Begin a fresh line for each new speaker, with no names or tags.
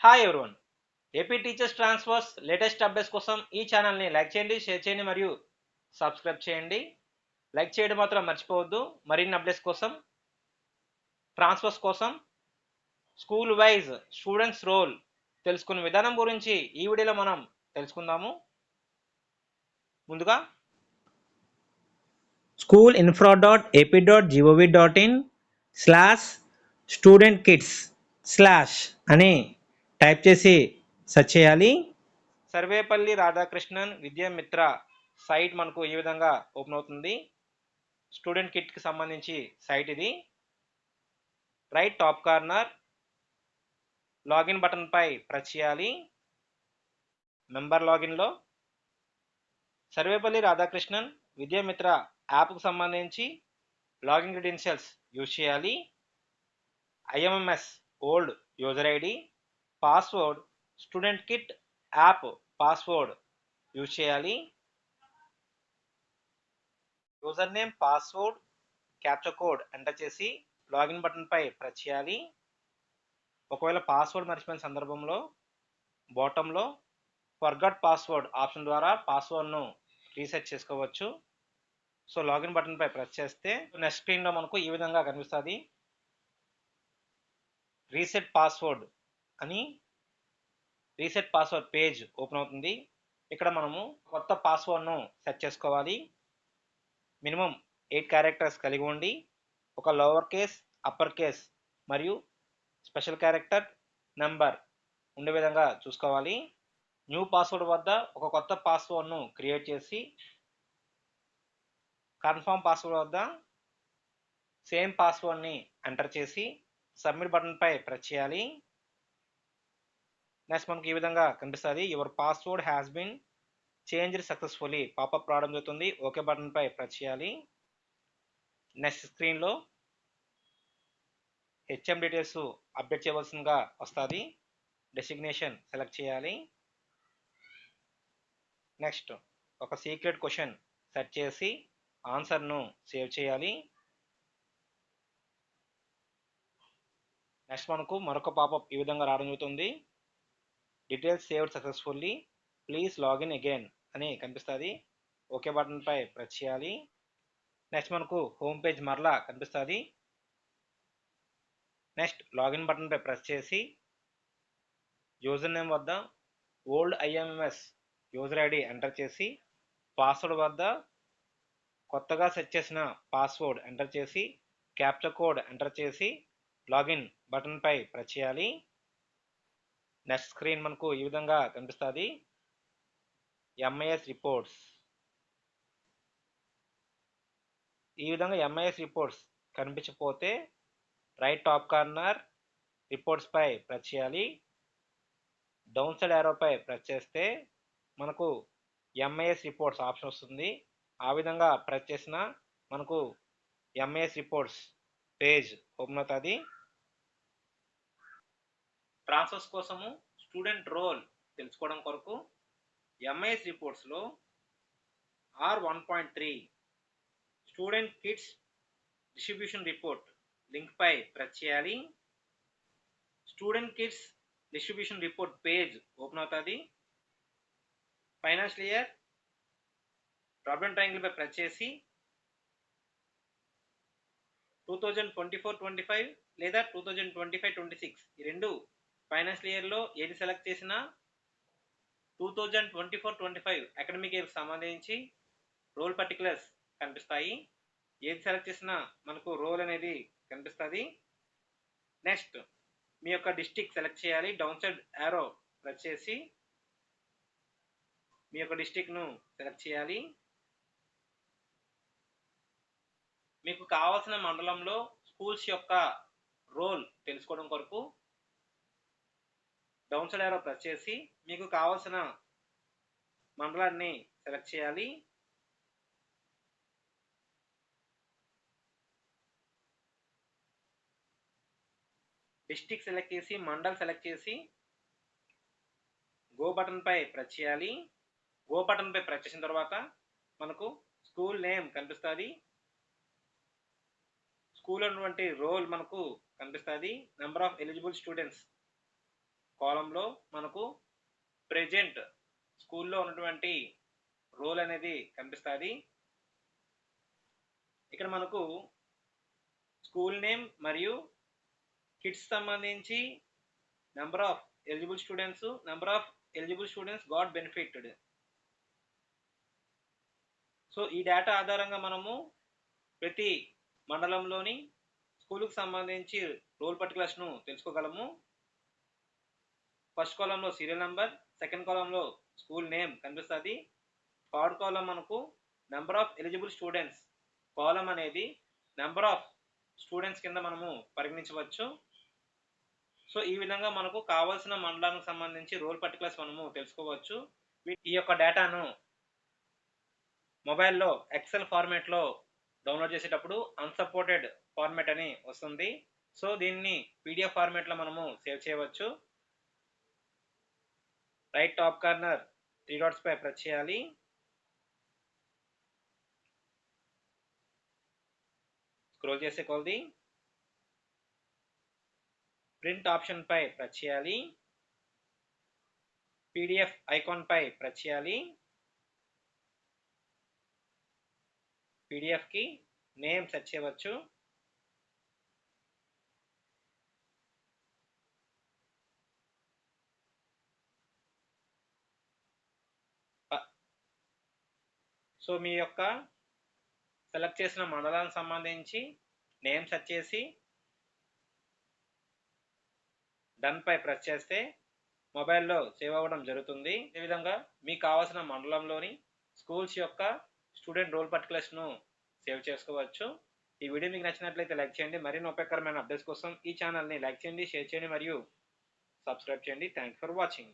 Hi everyone. AP teachers transfers latest updates కోసం ఈ ఛానల్ని లైక్ చేయండి, షేర్ చేయండి మరియు సబ్స్క్రైబ్ చేయండి. లైక్ చేయడం మాత్రం మర్చిపోవద్దు. మరిన్ని అప్డేట్స్ కోసం, ట్రాన్స్ఫర్స్ కోసం, స్కూల్ వైజ్ స్టూడెంట్స్ రోల్ తెలుసుకునే విధానం గురించి ఈ వీడియోలో మనం తెలుసుకుందాము. ముందుగా schoolinfra.ap.gov.in/studentkids/ అని టైప్ చేసి సెర్చ్ చేయాలి. సర్వేపల్లి రాధాకృష్ణన్ విద్యామిత్ర సైట్ మనకు ఈ విధంగా ఓపెన్ అవుతుంది. స్టూడెంట్ కిట్కి సంబంధించి సైట్ ఇది. Right top corner login button పై ప్రెస్ చేయాలి. మెంబర్ లాగిన్లో సర్వేపల్లి రాధాకృష్ణన్ విద్యామిత్ర యాప్కు సంబంధించి లాగిన్ క్రెడెన్షియల్స్ యూజ్ చేయాలి. IMMS old user ID, password student kit app password use చేయాలి. User name, password, captcha code enter చేసి లాగిన్ బటన్ పై ప్రెస్ చేయాలి. ఒకవేళ పాస్వర్డ్ మర్చిపోయిన సందర్భంలో బాటంలో ఫర్గాట్ పాస్వర్డ్ ఆప్షన్ ద్వారా పాస్వర్డ్ను రీసెట్ చేసుకోవచ్చు. సో లాగిన్ బటన్ పై ప్రెస్ చేస్తే నెక్స్ట్ స్క్రీన్లో మనకు ఈ విధంగా కనిపిస్తుంది. రీసెట్ పాస్వర్డ్ అని రీసెట్ పాస్వర్డ్ పేజ్ ఓపెన్ అవుతుంది. ఇక్కడ మనము కొత్త పాస్వర్డ్ను సెట్ చేసుకోవాలి. మినిమం 8 క్యారెక్టర్స్ కలిగి ఉండి ఒక లోవర్ కేస్, అప్పర్ కేస్ మరియు స్పెషల్ క్యారెక్టర్ నెంబర్ ఉండే విధంగా చూసుకోవాలి. న్యూ పాస్వర్డ్ వద్ద ఒక కొత్త పాస్వర్డ్ను క్రియేట్ చేసి కన్ఫర్మ్ పాస్వర్డ్ వద్ద సేమ్ పాస్వర్డ్ని ఎంటర్ చేసి సబ్మిట్ బటన్ పై ప్రెస్ చేయాలి. నెక్స్ట్ మనకు ఈ విధంగా కనిపిస్తుంది. Your password has been changed successfully popup రావడం జరుగుతుంది. ఓకే బటన్ పై ప్రెస్ చేయాలి. నెక్స్ట్ స్క్రీన్లో హెచ్ఎం డీటెయిల్స్ అప్డేట్ చేయవలసిందిగా వస్తుంది. డెసిగ్నేషన్ సెలెక్ట్ చేయాలి. నెక్స్ట్ ఒక సీక్రెట్ క్వశ్చన్ సెట్ చేసి ఆన్సర్ను సేవ్ చేయాలి. నెక్స్ట్ మనకు మరొక పాపప్ ఈ విధంగా రావడం జరుగుతుంది. Details saved successfully, please login again అని కనిపిస్తుంది. ఓకే బటన్ పై ప్రెస్ చేయాలి. నెక్స్ట్ మనకు హోమ్ పేజ్ మరలా కనిపిస్తుంది. నెక్స్ట్ లాగిన్ బటన్ పై ప్రెస్ చేసి యూజర్ నేమ్ వద్ద old IMS user ID enter చేసి పాస్వర్డ్ వద్ద కొత్తగా సెట్ చేసిన పాస్వర్డ్ ఎంటర్ చేసి క్యాప్చా కోడ్ ఎంటర్ చేసి లాగిన్ బటన్ పై ప్రెస్ చేయాలి. నెక్స్ట్ స్క్రీన్ మనకు ఈ విధంగా కనిపిస్తుంది. ఎంఐఎస్ రిపోర్ట్స్, ఈ విధంగా ఎంఐఎస్ రిపోర్ట్స్ కనిపించకపోతే రైట్ టాప్ కార్నర్ రిపోర్ట్స్ పై ప్రెస్ చేయాలి. డౌన్ సైడ్ యారో పై ప్రెస్ చేస్తే మనకు ఎంఐఎస్ రిపోర్ట్స్ ఆప్షన్ వస్తుంది. ఆ విధంగా ప్రెస్ చేసిన మనకు ఎంఐఎస్ రిపోర్ట్స్ పేజ్ ఓపెన్ అవుతుంది. ట్రాన్స్ఫర్స్ కోసము స్టూడెంట్ రోల్ తెలుసుకోవడం కొరకు ఎంఐఎస్ రిపోర్ట్స్లో R1.3 student kits distribution report link పై ప్రెస్ చేయాలి. Student kits distribution report page open అవుతుంది. Financial year drop down triangle పై ప్రెస్ చేసి 2024-25 లేదా 2025-26 ఈ రెండు ఫైనాన్షియల్ ఇయర్లో ఏది సెలెక్ట్ చేసినా 2024-25 అకాడమిక్ ఇయర్కి సంబంధించి రోల్ పర్టికులర్స్ కనిపిస్తాయి. ఏది సెలెక్ట్ చేసినా మనకు రోల్ అనేది కనిపిస్తుంది. నెక్స్ట్ మీ యొక్క డిస్ట్రిక్ట్ సెలెక్ట్ చేయాలి. డౌన్ సైడ్ యారో ప్రెస్ చేసి మీ యొక్క డిస్ట్రిక్ట్ను సెలెక్ట్ చేయాలి. మీకు కావాల్సిన మండలంలో స్కూల్స్ యొక్క రోల్ తెలుసుకోవడం కొరకు డౌన్ సైడ్ యారో ప్రెస్ చేసి మీకు కావాల్సిన మండలాన్ని సెలెక్ట్ చేయాలి. డిస్ట్రిక్ట్ సెలెక్ట్ చేసి మండల్ సెలెక్ట్ చేసి గో బటన్ పై ప్రెస్ చేయాలి. గో బటన్ పై ప్రెస్ చేసిన తర్వాత మనకు స్కూల్ నేమ్ కనిపిస్తుంది. స్కూల్ ఉన్నటువంటి రోల్ మనకు కనిపిస్తుంది. నెంబర్ ఆఫ్ ఎలిజిబుల్ స్టూడెంట్స్ కాలంలో మనకు ప్రెజెంట్ స్కూల్లో ఉన్నటువంటి రోల్ అనేది కనిపిస్తుంది. ఇక్కడ మనకు స్కూల్ నేమ్ మరియు కిడ్స్ సంబంధించి number of eligible students, number of eligible students got benefited. So ఈ డేటా ఆధారంగా మనము ప్రతి మండలంలోని స్కూల్కి సంబంధించి రోల్ పర్టికులర్స్ను తెలుసుకోగలము. ఫస్ట్ కాలంలో సీరియల్ నెంబర్, సెకండ్ కాలంలో స్కూల్ నేమ్ కనిపిస్తుంది. థర్డ్ కాలం మనకు నెంబర్ ఆఫ్ ఎలిజిబుల్ స్టూడెంట్స్ కాలం అనేది నెంబర్ ఆఫ్ స్టూడెంట్స్ కింద మనము పరిగణించవచ్చు. సో ఈ విధంగా మనకు కావాల్సిన మండలానికి సంబంధించి రోల్ పర్టికులర్స్ మనము తెలుసుకోవచ్చు. ఈ యొక్క డేటాను మొబైల్లో ఎక్సెల్ ఫార్మేట్లో డౌన్లోడ్ చేసేటప్పుడు అన్సపోర్టెడ్ ఫార్మేట్ అని వస్తుంది. సో దీన్ని పీడిఎఫ్ ఫార్మేట్లో మనము సేవ్ చేయవచ్చు. రైట్ టాప్ కార్నర్ 3 డాట్స్ పై ప్రెస్ చేయాలి. స్క్రోల్ చేసే కొలది ప్రింట్ ఆప్షన్ పై ప్రెస్ చేయాలి. పీడిఎఫ్ ఐకాన్ పై ప్రెస్ చేయాలి. పీడిఎఫ్ కి నేమ్ సెట్ చేయవచ్చు. సో మీ యొక్క సెలెక్ట్ చేసిన మండలానికి సంబంధించి నేమ్ సెట్ చేసి డన్ పై ప్రెస్ చేస్తే మొబైల్లో సేవ్ అవ్వడం జరుగుతుంది. ఈ విధంగా మీకు కావాల్సిన మండలంలోని స్కూల్స్ యొక్క స్టూడెంట్ రోల్ పర్టికులర్స్ను సేవ్ చేసుకోవచ్చు. ఈ వీడియో మీకు నచ్చినట్లయితే లైక్ చేయండి. మరిన్ని ఉపయోగకరమైన అప్డేట్స్ కోసం ఈ ఛానల్ని లైక్ చేయండి, షేర్ చేయండి మరియు సబ్స్క్రైబ్ చేయండి. Thanks for watching.